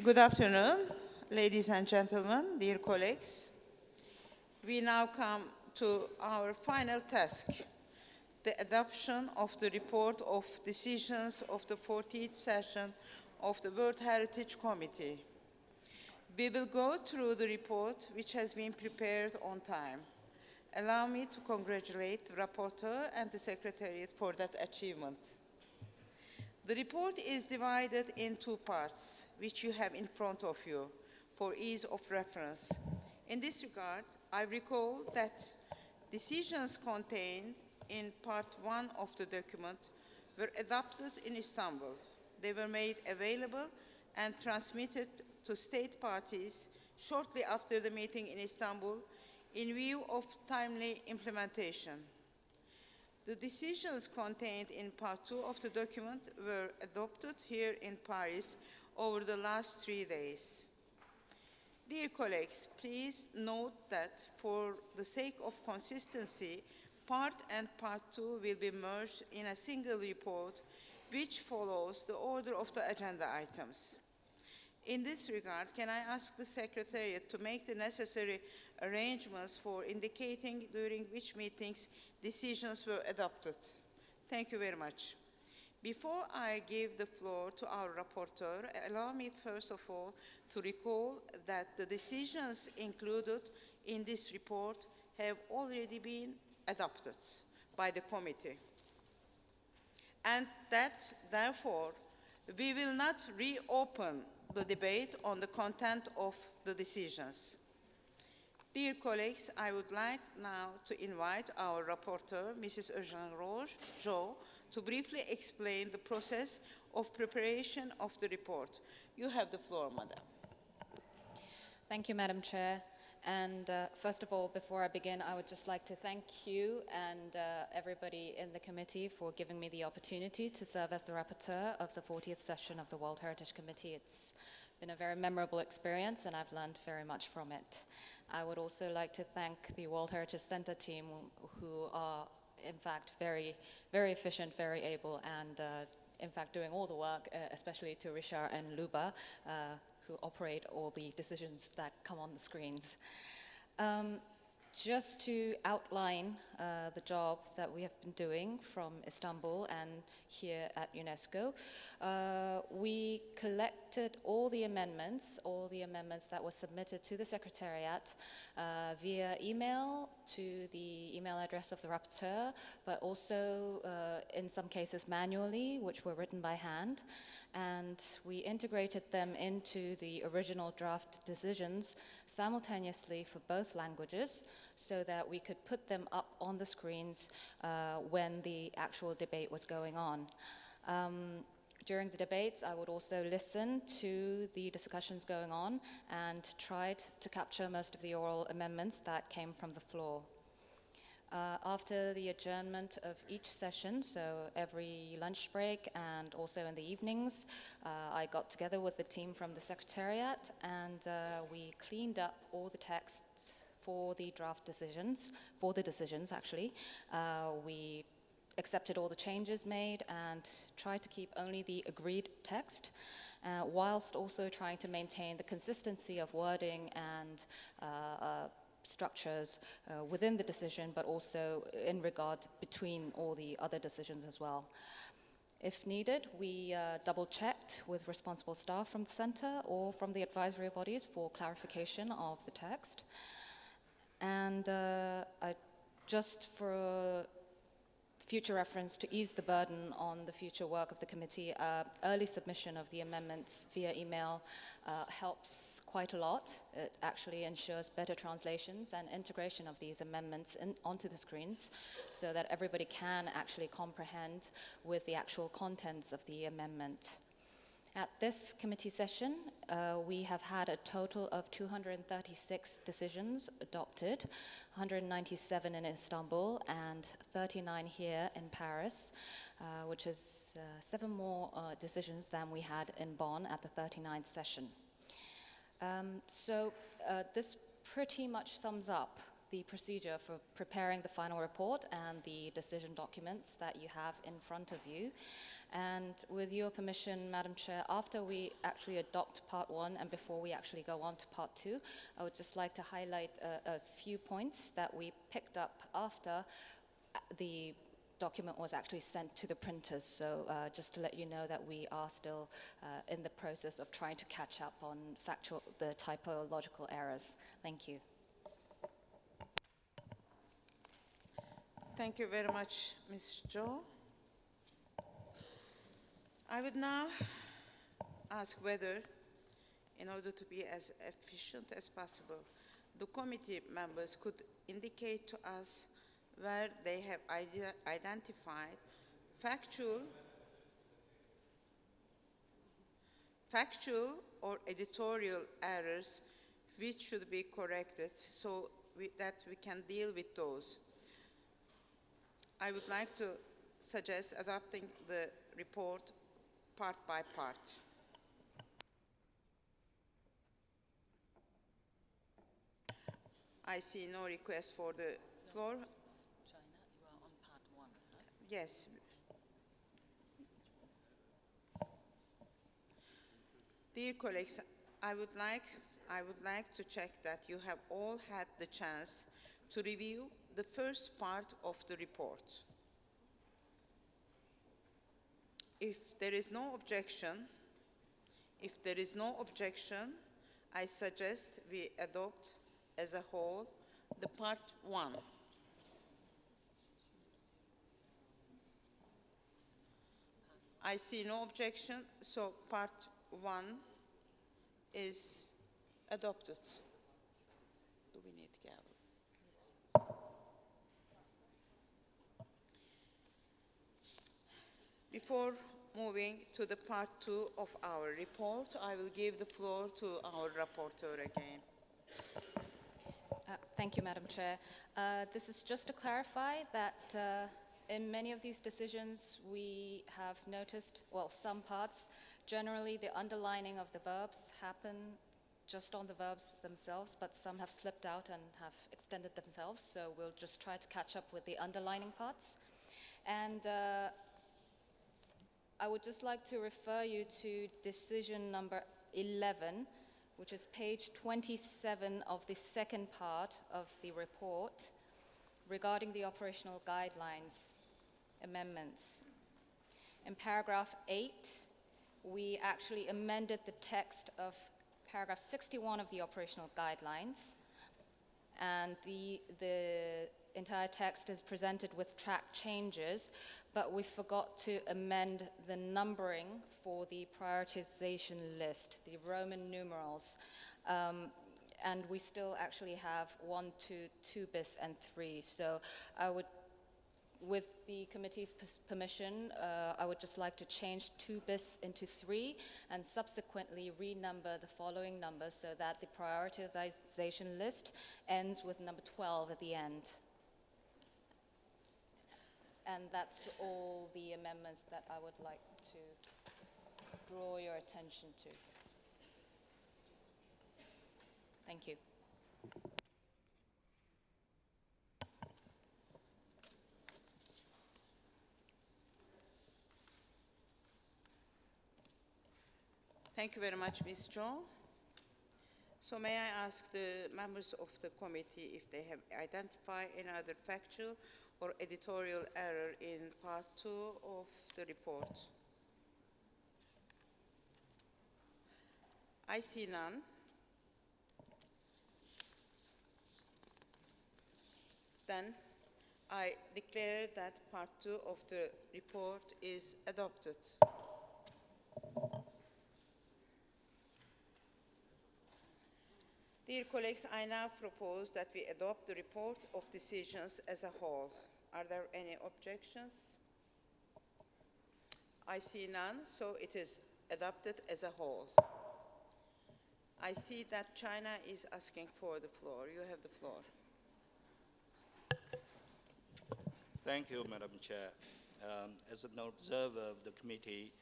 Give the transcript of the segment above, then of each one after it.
Good afternoon, ladies and gentlemen, dear colleagues. We now come to our final task, the adoption of the report of decisions of the 40th session of the World Heritage Committee. We will go through the report, which has been prepared on time. Allow me to congratulate the Rapporteur and the Secretariat for that achievement. The report is divided in two parts, which you have in front of you for ease of reference. In this regard, I recall that decisions contained in part 1 of the document were adopted in Istanbul. They were made available and transmitted to state parties shortly after the meeting in Istanbul in view of timely implementation. The decisions contained in part 2 of the document were adopted here in Paris over the last 3 days. Dear colleagues, please note that for the sake of consistency, part and part 2 will be merged in a single report which follows the order of the agenda items. In this regard, can I ask the Secretariat to make the necessary arrangements for indicating during which meetings decisions were adopted? Thank you very much. Before I give the floor to our rapporteur, allow me first of all to recall that the decisions included in this report have already been adopted by the committee, and that, therefore, we will not reopen the debate on the content of the decisions. Dear colleagues, I would like now to invite our rapporteur, Mrs. Eugène-Rojo, to briefly explain the process of preparation of the report. You have the floor, Madam. Thank you, Madam Chair. And first of all, before I begin, I would just like to thank you and everybody in the committee for giving me the opportunity to serve as the rapporteur of the 40th session of the World Heritage Committee. It's been a very memorable experience and I've learned very much from it. I would also like to thank the World Heritage Center team who are in fact very, very efficient, very able, and in fact doing all the work, especially to Richard and Luba, who operate all the decisions that come on the screens. Just to outline the job that we have been doing from Istanbul and here at UNESCO, we collected all the amendments that were submitted to the Secretariat via email to the email address of the rapporteur, but also in some cases manually, which were written by hand. And we integrated them into the original draft decisions simultaneously for both languages so that we could put them up on the screens when the actual debate was going on. During the debates, I would also listen to the discussions going on and tried to capture most of the oral amendments that came from the floor. After the adjournment of each session, so every lunch break and also in the evenings, I got together with the team from the Secretariat and we cleaned up all the texts for the draft decisions, actually. We accepted all the changes made and tried to keep only the agreed text, whilst also trying to maintain the consistency of wording and structures within the decision, but also in regard between all the other decisions as well. If needed, we double-checked with responsible staff from the center or from the advisory bodies for clarification of the text. And just for future reference, to ease the burden on the future work of the committee, early submission of the amendments via email helps quite a lot. It actually ensures better translations and integration of these amendments onto the screens so that everybody can actually comprehend with the actual contents of the amendment. At this committee session, we have had a total of 236 decisions adopted, 197 in Istanbul and 39 here in Paris, which is 7 more decisions than we had in Bonn at the 39th session. So this pretty much sums up the procedure for preparing the final report and the decision documents that you have in front of you. And with your permission, Madam Chair, after we actually adopt part 1 and before we actually go on to part 2, I would just like to highlight a few points that we picked up after the document was actually sent to the printers. So just to let you know that we are still in the process of trying to catch up on the typological errors. Thank you. Thank you very much, Ms. Jo. I would now ask whether, in order to be as efficient as possible, the committee members could indicate to us where they have identified factual or editorial errors which should be corrected so that we can deal with those. I would like to suggest adopting the report part by part. I see no request for the floor. China, you are on part 1, right? Yes. Dear colleagues, I would like to check that you have all had the chance to review the first part of the report. If there is no objection, I suggest we adopt as a whole the part 1. I see no objection, so part 1 is adopted. Do we need gavel? Before moving to the part 2 of our report, I will give the floor to our rapporteur again. Thank you, Madam Chair. This is just to clarify that in many of these decisions we have noticed, well, some parts, generally the underlining of the verbs happen just on the verbs themselves, but some have slipped out and have extended themselves, so we'll just try to catch up with the underlining parts. And I would just like to refer you to decision number 11, which is page 27 of the second part of the report regarding the operational guidelines amendments. In paragraph 8, we actually amended the text of paragraph 61 of the operational guidelines, and the entire text is presented with track changes, but we forgot to amend the numbering for the prioritization list, the Roman numerals, and we still actually have 1, 2, 2 bis, and 3. So I would, with the committee's permission, I would just like to change 2 bis into 3 and subsequently renumber the following numbers so that the prioritization list ends with number 12 at the end. And that's all the amendments that I would like to draw your attention to. Thank you. Thank you very much, Ms. Jo. So may I ask the members of the committee if they have identified any other factual or editorial error in part 2 of the report? I see none. Then I declare that part 2 of the report is adopted. Dear colleagues, I now propose that we adopt the report of decisions as a whole. Are there any objections? I see none, so it is adopted as a whole. I see that China is asking for the floor. You have the floor. Thank you, Madam Chair. As an observer of the committee,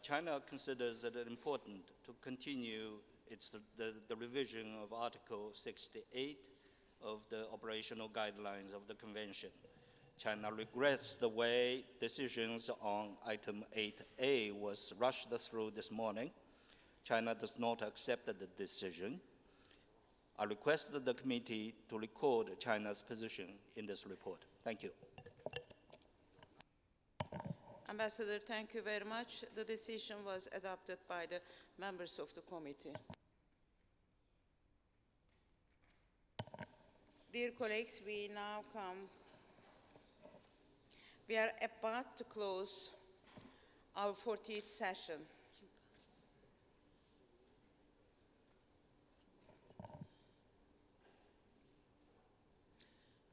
China considers it important to continue the revision of Article 68 of the operational guidelines of the Convention. China regrets the way decisions on item 8A was rushed through this morning. China does not accept the decision. I request the committee to record China's position in this report. Thank you. Ambassador, thank you very much. The decision was adopted by the members of the committee. Dear colleagues, we are about to close our 40th session.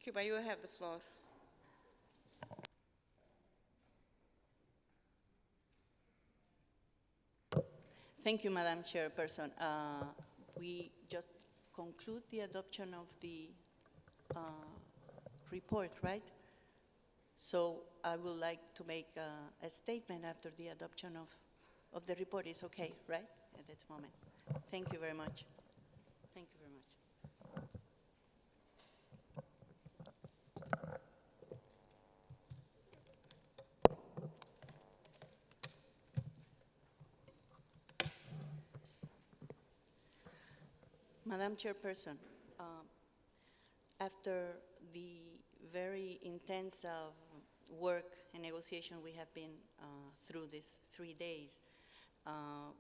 Cuba, you have the floor. Thank you, Madam Chairperson. We just conclude the adoption of the report, right? So I would like to make a statement after the adoption of the report. Is okay, right, at this moment? Thank you very much. Thank you very much. Madam Chairperson, after the very intense work and negotiation we have been through these 3 days,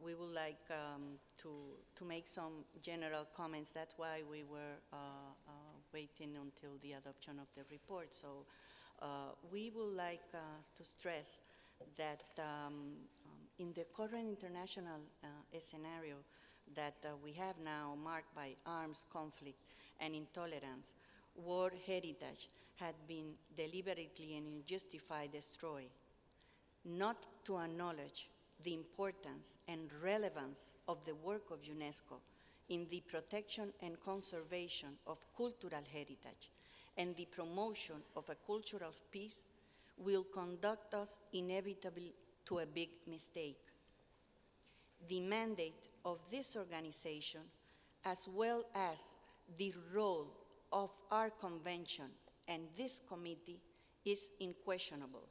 we would like to make some general comments. That's why we were waiting until the adoption of the report. So we would like to stress that in the current international scenario that we have now marked by arms conflict and intolerance, world heritage had been deliberately and unjustified destroyed, not to acknowledge the importance and relevance of the work of UNESCO in the protection and conservation of cultural heritage and the promotion of a culture of peace will conduct us inevitably to a big mistake. The mandate of this organization, as well as the role of our convention and this committee, is unquestionable.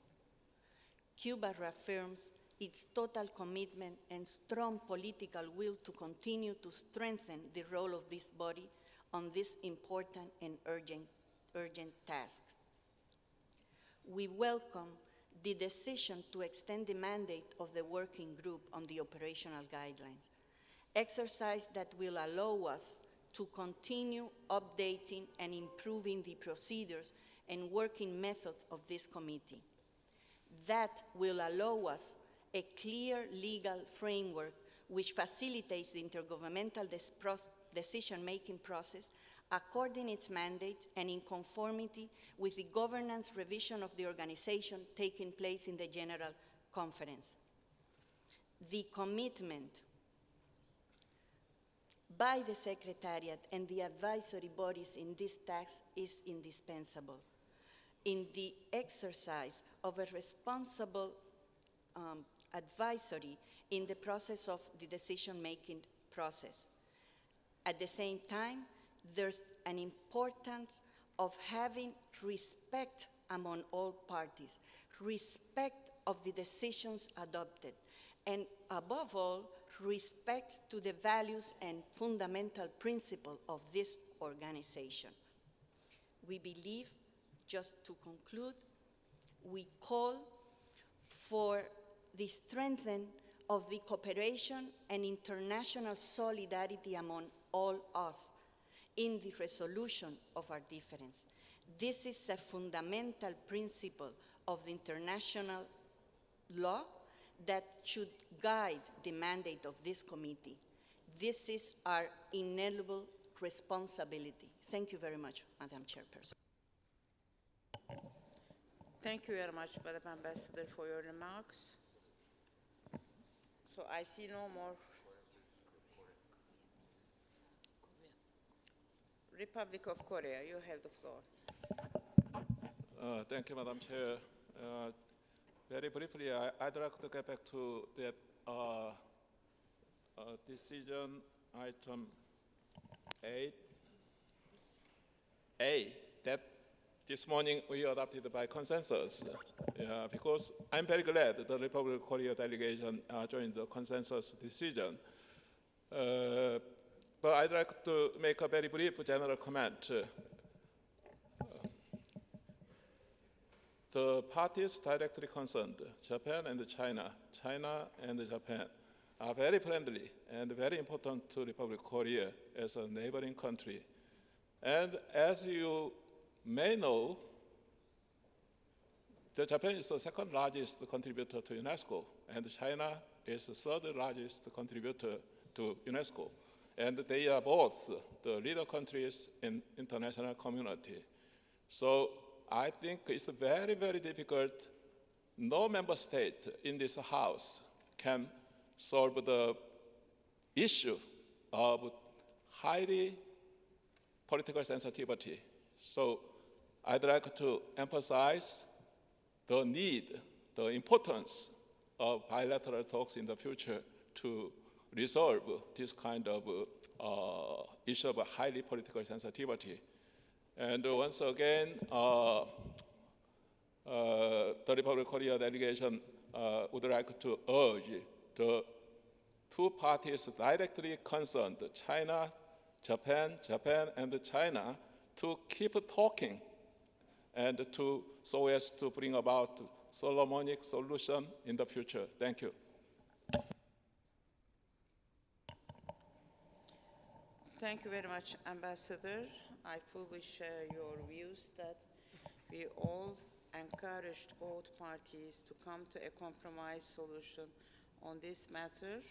Cuba reaffirms its total commitment and strong political will to continue to strengthen the role of this body on these important and urgent tasks. We welcome the decision to extend the mandate of the working group on the operational guidelines, exercise that will allow us to continue updating and improving the procedures and working methods of this committee. That will allow us a clear legal framework which facilitates the intergovernmental decision-making process according its mandate and in conformity with the governance revision of the organization taking place in the General Conference. The commitment by the Secretariat and the advisory bodies in this task is indispensable in the exercise of a responsible advisory in the process of the decision-making process. At the same time, there's an importance of having respect among all parties, respect of the decisions adopted, and above all, respect to the values and fundamental principles of this organization. We believe, just to conclude, we call for the strengthening of the cooperation and international solidarity among all us in the resolution of our difference. This is a fundamental principle of the international law that should guide the mandate of this committee. This is our inalienable responsibility. Thank you very much, Madam Chairperson. Thank you very much, Madam Ambassador, for your remarks. So I see no more. Republic of Korea, you have the floor. Thank you, Madam Chair. Very briefly, I'd like to get back to that decision item 8. that this morning we adopted by consensus, because I'm very glad the Republic of Korea delegation joined the consensus decision. But I'd like to make a very brief general comment. The parties directly concerned, Japan and China, China and Japan, are very friendly and very important to Republic of Korea as a neighboring country. And as you may know, Japan is the second largest contributor to UNESCO, and China is the third largest contributor to UNESCO. And they are both the leader countries in international community. So I think it's very, very difficult. No member state in this House can solve the issue of highly political sensitivity. So I'd like to emphasize the need, the importance of bilateral talks in the future to resolve this kind of issue of highly political sensitivity. And once again, the Republic of Korea delegation would like to urge the two parties directly concerned, China, Japan, and China, to keep talking and so as to bring about Solomonic solution in the future. Thank you. Thank you very much, Ambassador. I fully share your views that we all encouraged both parties to come to a compromise solution on this matter.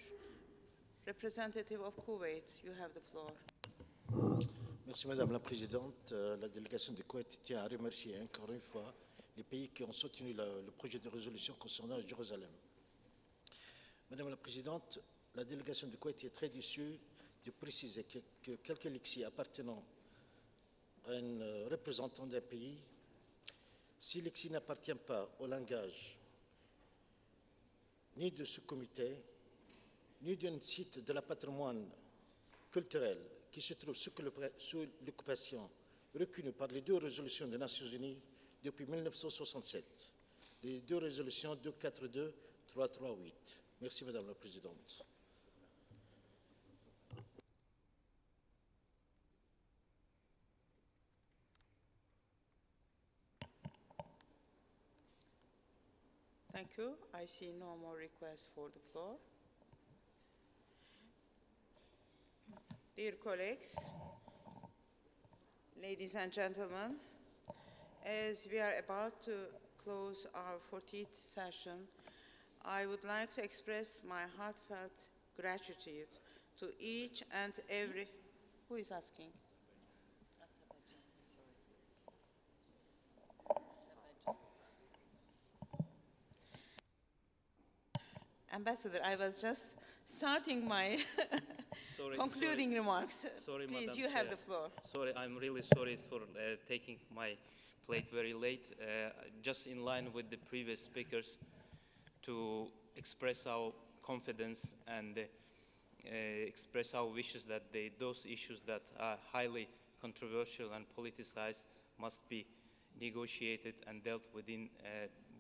Representative of Kuwait, you have the floor. Merci Madame la Présidente. La délégation du Koweït tient à remercier encore une fois les pays qui ont soutenu le projet de résolution concernant Jérusalem. Madame la Présidente, la délégation du Koweït est très déçue de préciser que quelques lexies appartenant à un représentant d'un pays, si le lexie n'appartient pas au langage ni de ce comité, ni d'un site de la patrimoine culturel qui se trouve sous l'occupation reconnue par les deux résolutions des Nations Unies depuis 1967, les deux résolutions 242 et 338. Merci Madame la Présidente. Thank you. I see no more requests for the floor. Dear colleagues, ladies and gentlemen, as we are about to close our 14th session, I would like to express my heartfelt gratitude to each and every... Who is asking? Ambassador, I was just starting my concluding remarks. Sorry, please, Madam you Chair. have the floor. Sorry, I'm really sorry for taking my plate very late. Just in line with the previous speakers, to express our confidence and express our wishes that those issues that are highly controversial and politicized must be negotiated and dealt within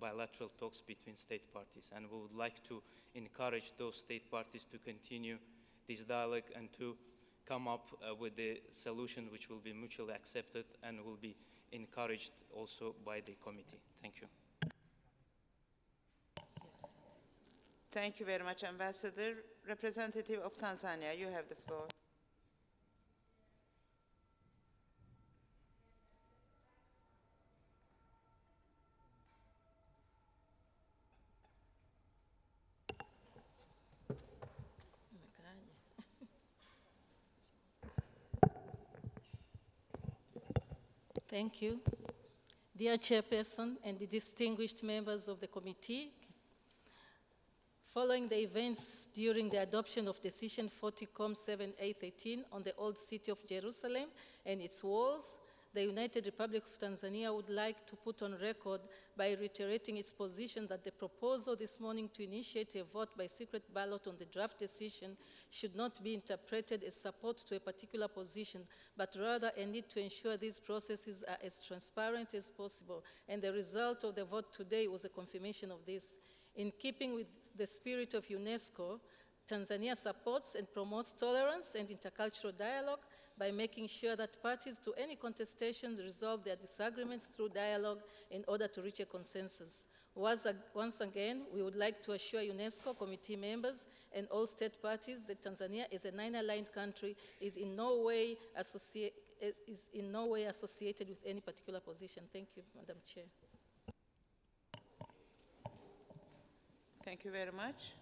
bilateral talks between state parties. And we would like to encourage those state parties to continue this dialogue and to come up with a solution which will be mutually accepted and will be encouraged also by the committee. Thank you. Thank you very much, Ambassador. Representative of Tanzania, you have the floor. Thank you. Dear Chairperson and the distinguished members of the committee, following the events during the adoption of Decision 40-COM 7/8/18 on the Old City of Jerusalem and its walls, the United Republic of Tanzania would like to put on record by reiterating its position that the proposal this morning to initiate a vote by secret ballot on the draft decision should not be interpreted as support to a particular position, but rather a need to ensure these processes are as transparent as possible. And the result of the vote today was a confirmation of this. In keeping with the spirit of UNESCO, Tanzania supports and promotes tolerance and intercultural dialogue by making sure that parties to any contestations resolve their disagreements through dialogue in order to reach a consensus. Once again, we would like to assure UNESCO committee members and all state parties that Tanzania, as a nine-aligned country, is in no way associated with any particular position. Thank you, Madam Chair. Thank you very much.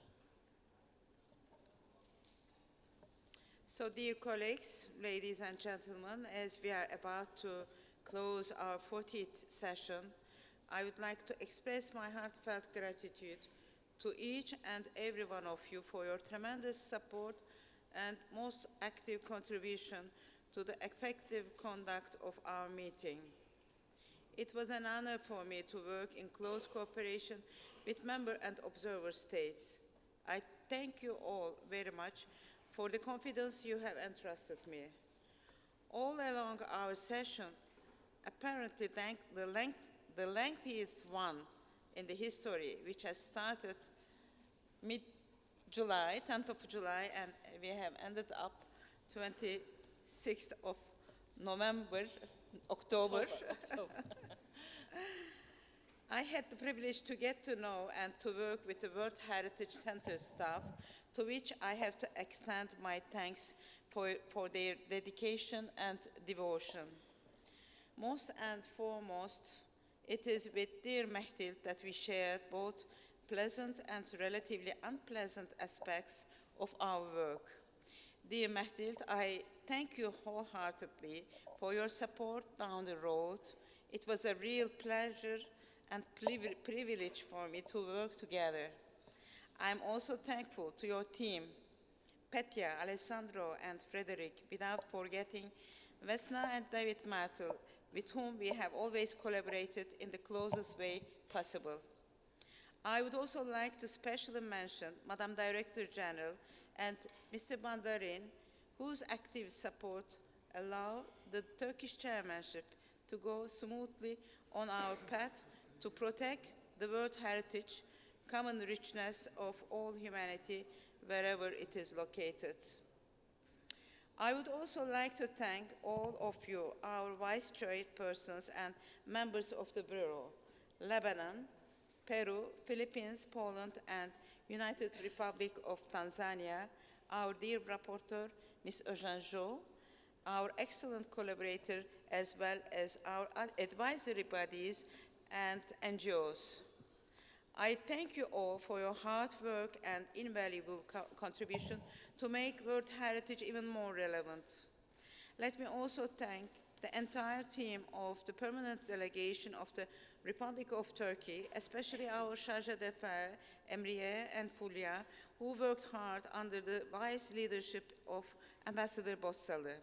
So, dear colleagues, ladies and gentlemen, as we are about to close our 40th session, I would like to express my heartfelt gratitude to each and every one of you for your tremendous support and most active contribution to the effective conduct of our meeting. It was an honor for me to work in close cooperation with member and observer states. I thank you all very much for the confidence you have entrusted me. All along our session, apparently the lengthiest one in the history, which has started mid-July, 10th of July, and we have ended up 26th of October. I had the privilege to get to know and to work with the World Heritage Center staff, to which I have to extend my thanks for their dedication and devotion. Most and foremost, it is with dear Mehtil that we share both pleasant and relatively unpleasant aspects of our work. Dear Mehtil, I thank you wholeheartedly for your support down the road. It was a real pleasure and privilege for me to work together. I'm also thankful to your team, Petya, Alessandro, and Frederick, without forgetting Vesna and David Martel, with whom we have always collaborated in the closest way possible. I would also like to specially mention Madam Director General and Mr. Bandarin, whose active support allowed the Turkish chairmanship to go smoothly on our path to protect the world heritage, common richness of all humanity, wherever it is located. I would also like to thank all of you, our vice chairpersons and members of the Bureau, Lebanon, Peru, Philippines, Poland, and United Republic of Tanzania, our dear rapporteur, Ms. Eugène Jo, our excellent collaborator, as well as our advisory bodies and NGOs. I thank you all for your hard work and invaluable contribution to make World Heritage even more relevant. Let me also thank the entire team of the permanent delegation of the Republic of Turkey, especially our Chargé d'Affaires, Emriye and Fulya, who worked hard under the wise leadership of Ambassador Bossalı.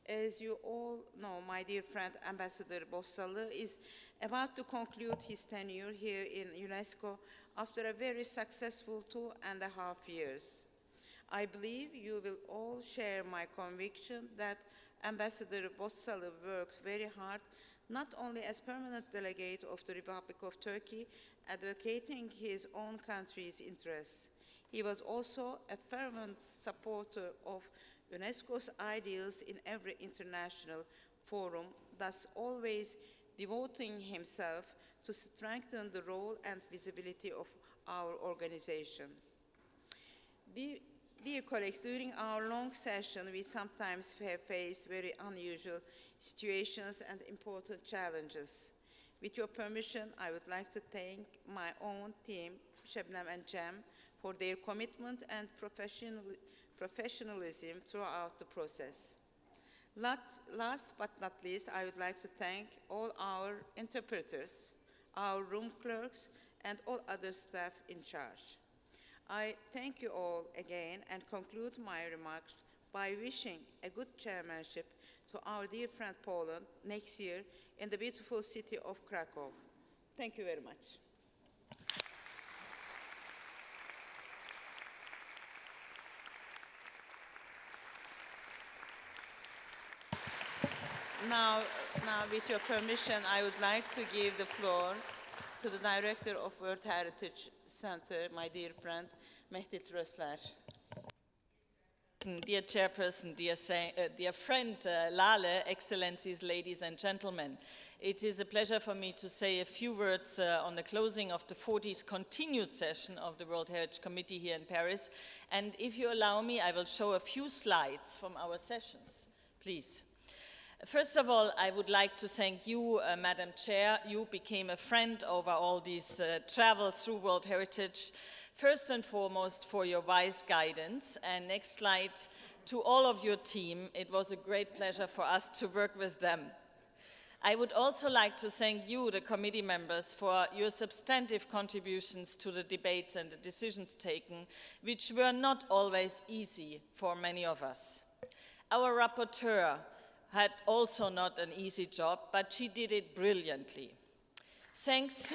As you all know, my dear friend Ambassador Bossalı is about to conclude his tenure here in UNESCO after a very successful 2.5 years. I believe you will all share my conviction that Ambassador Bossalı worked very hard, not only as permanent delegate of the Republic of Turkey, advocating his own country's interests. He was also a fervent supporter of UNESCO's ideals in every international forum, thus always devoting himself to strengthen the role and visibility of our organization. Dear colleagues, during our long session, we sometimes have faced very unusual situations and important challenges. With your permission, I would like to thank my own team, Şebnem and Cem, for their commitment and professionalism throughout the process. Last but not least, I would like to thank all our interpreters, our room clerks, and all other staff in charge. I thank you all again and conclude my remarks by wishing a good chairmanship to our dear friend Poland next year in the beautiful city of Krakow. Thank you very much. Now, with your permission, I would like to give the floor to the Director of World Heritage Center, my dear friend, Mehdi Trösler. Dear Chairperson, dear friend Lale, Excellencies, ladies and gentlemen, it is a pleasure for me to say a few words on the closing of the 40th continued session of the World Heritage Committee here in Paris. And if you allow me, I will show a few slides from our sessions, please. First of all, I would like to thank you, Madam Chair. You became a friend over all these travels through World Heritage. First and foremost, for your wise guidance. And next slide, to all of your team, it was a great pleasure for us to work with them. I would also like to thank you, the committee members, for your substantive contributions to the debates and the decisions taken, which were not always easy for many of us. Our rapporteur had also not an easy job, but she did it brilliantly. Thanks.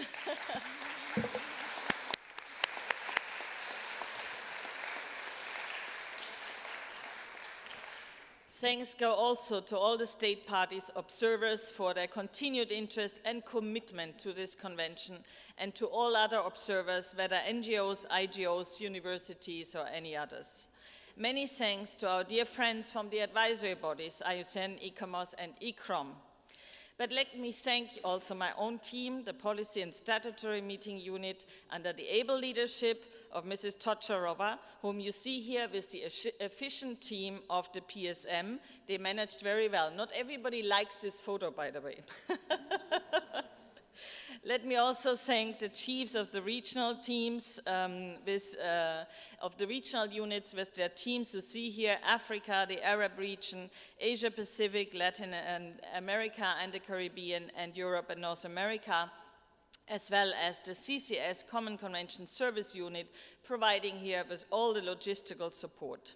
Thanks go also to all the state parties observers for their continued interest and commitment to this convention, and to all other observers, whether NGOs, IGOs, universities, or any others. Many thanks to our dear friends from the advisory bodies, IUCN, ICOMOS, and ICROM. But let me thank also my own team, the Policy and Statutory Meeting Unit, under the able leadership of Mrs. Tocharova, whom you see here with the efficient team of the PSM. They managed very well. Not everybody likes this photo, by the way. Let me also thank the chiefs of the regional teams, of the regional units with their teams. You see here Africa, the Arab region, Asia Pacific, Latin America and the Caribbean, and Europe and North America, as well as the CCS, Common Convention Service Unit, providing here with all the logistical support.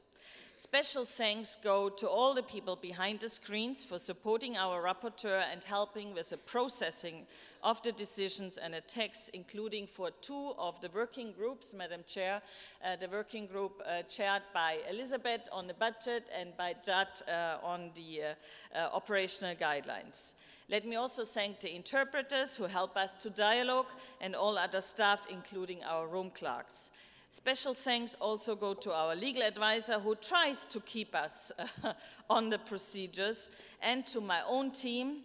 Special thanks go to all the people behind the screens for supporting our rapporteur and helping with the processing of the decisions and the text, including for two of the working groups, Madam Chair, the working group chaired by Elizabeth on the budget and by Judd on the operational guidelines. Let me also thank the interpreters who help us to dialogue and all other staff, including our room clerks. Special thanks also go to our legal advisor who tries to keep us on the procedures, and to my own team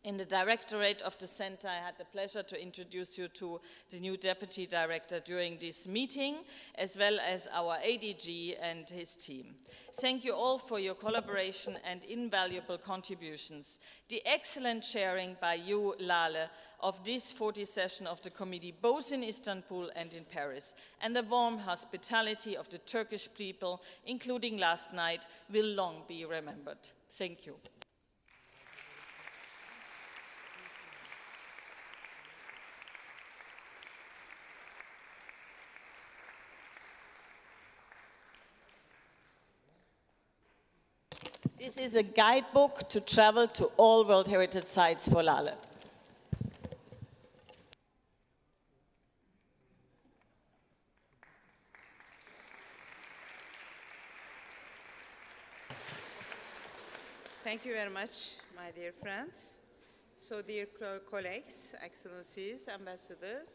in the directorate of the center. I had the pleasure to introduce you to the new deputy director during this meeting, as well as our ADG and his team. Thank you all for your collaboration and invaluable contributions. The excellent sharing by you, Lale, of this 40th session of the committee, both in Istanbul and in Paris, and the warm hospitality of the Turkish people, including last night, will long be remembered. Thank you. This is a guidebook to travel to all World Heritage Sites for Lale. Thank you very much, my dear friends. So, dear colleagues, excellencies, ambassadors,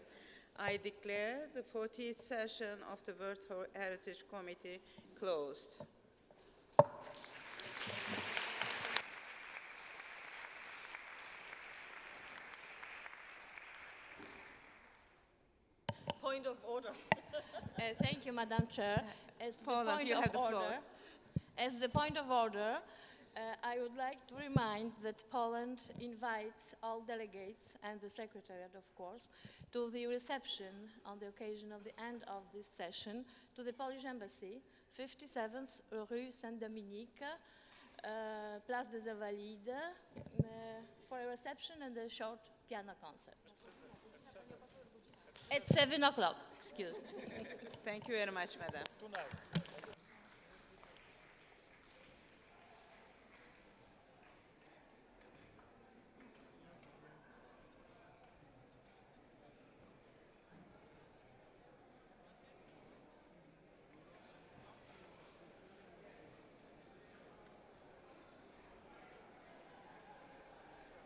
I declare the 40th session of the World Heritage Committee closed. Point of order. Thank you, Madam Chair. As Poland, you have the floor. As the point of order, I would like to remind that Poland invites all delegates and the Secretariat, of course, to the reception on the occasion of the end of this session to the Polish Embassy, 57th Rue Saint-Dominique, Place des Invalides, for a reception and a short piano concert. At 7 o'clock, excuse me. Thank you very much, madam.